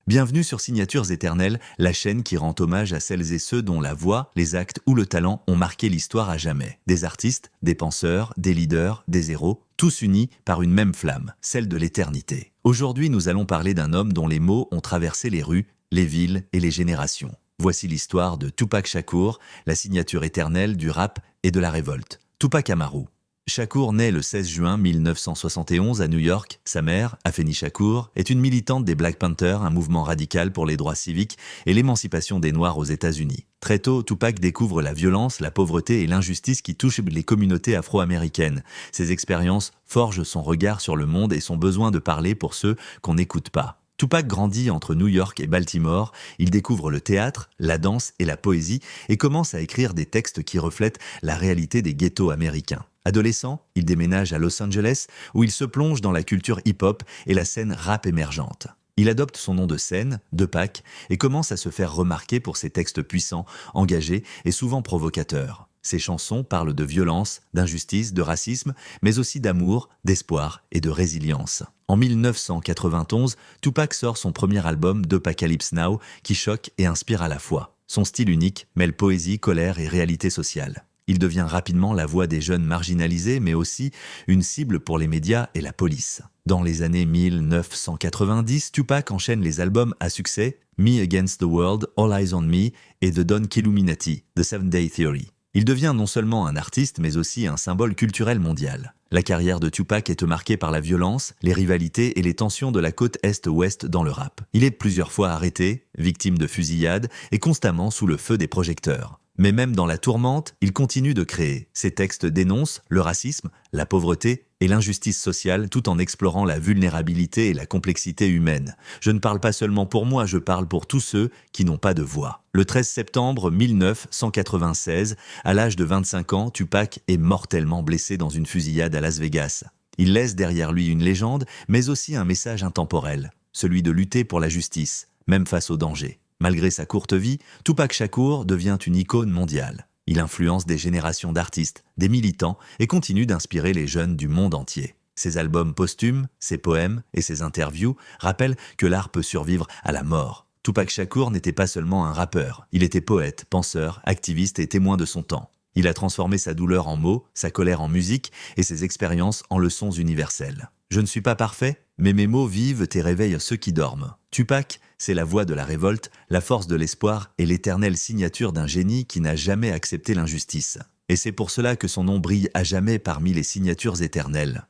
Bienvenue sur Signatures éternelles, la chaîne qui rend hommage à celles et ceux dont la voix, les actes ou le talent ont marqué l'histoire à jamais. Des artistes, des penseurs, des leaders, des héros, tous unis par une même flamme, celle de l'éternité. Aujourd'hui, nous allons parler d'un homme dont les mots ont traversé les rues, les villes et les générations. Voici l'histoire de Tupac Shakur, la signature éternelle du rap et de la révolte. Tupac Amaru. Shakur naît le 16 juin 1971 à New York. Sa mère, Afeni Shakur, est une militante des Black Panthers, un mouvement radical pour les droits civiques et l'émancipation des Noirs aux États-Unis. Très tôt, Tupac découvre la violence, la pauvreté et l'injustice qui touchent les communautés afro-américaines. Ces expériences forgent son regard sur le monde et son besoin de parler pour ceux qu'on n'écoute pas. Tupac grandit entre New York et Baltimore, il découvre le théâtre, la danse et la poésie et commence à écrire des textes qui reflètent la réalité des ghettos américains. Adolescent, il déménage à Los Angeles où il se plonge dans la culture hip-hop et la scène rap émergente. Il adopte son nom de scène, Tupac, et commence à se faire remarquer pour ses textes puissants, engagés et souvent provocateurs. Ses chansons parlent de violence, d'injustice, de racisme, mais aussi d'amour, d'espoir et de résilience. En 1991, Tupac sort son premier album Tupacalypse Now qui choque et inspire à la fois. Son style unique mêle poésie, colère et réalité sociale. Il devient rapidement la voix des jeunes marginalisés, mais aussi une cible pour les médias et la police. Dans les années 1990, Tupac enchaîne les albums à succès Me Against the World, All Eyes on Me et The Don Killuminati, The Seven Day Theory. Il devient non seulement un artiste, mais aussi un symbole culturel mondial. La carrière de Tupac est marquée par la violence, les rivalités et les tensions de la côte Est-Ouest dans le rap. Il est plusieurs fois arrêté, victime de fusillades et constamment sous le feu des projecteurs. Mais même dans la tourmente, il continue de créer. Ses textes dénoncent le racisme, la pauvreté et l'injustice sociale tout en explorant la vulnérabilité et la complexité humaine. Je ne parle pas seulement pour moi, je parle pour tous ceux qui n'ont pas de voix. Le 13 septembre 1996, à l'âge de 25 ans, Tupac est mortellement blessé dans une fusillade à Las Vegas. Il laisse derrière lui une légende, mais aussi un message intemporel, celui de lutter pour la justice, même face au danger. Malgré sa courte vie, Tupac Shakur devient une icône mondiale. Il influence des générations d'artistes, des militants et continue d'inspirer les jeunes du monde entier. Ses albums posthumes, ses poèmes et ses interviews rappellent que l'art peut survivre à la mort. Tupac Shakur n'était pas seulement un rappeur, il était poète, penseur, activiste et témoin de son temps. Il a transformé sa douleur en mots, sa colère en musique et ses expériences en leçons universelles. Je ne suis pas parfait, mais mes mots vivent et réveillent ceux qui dorment. Tupac, c'est la voix de la révolte, la force de l'espoir et l'éternelle signature d'un génie qui n'a jamais accepté l'injustice. Et c'est pour cela que son nom brille à jamais parmi les signatures éternelles.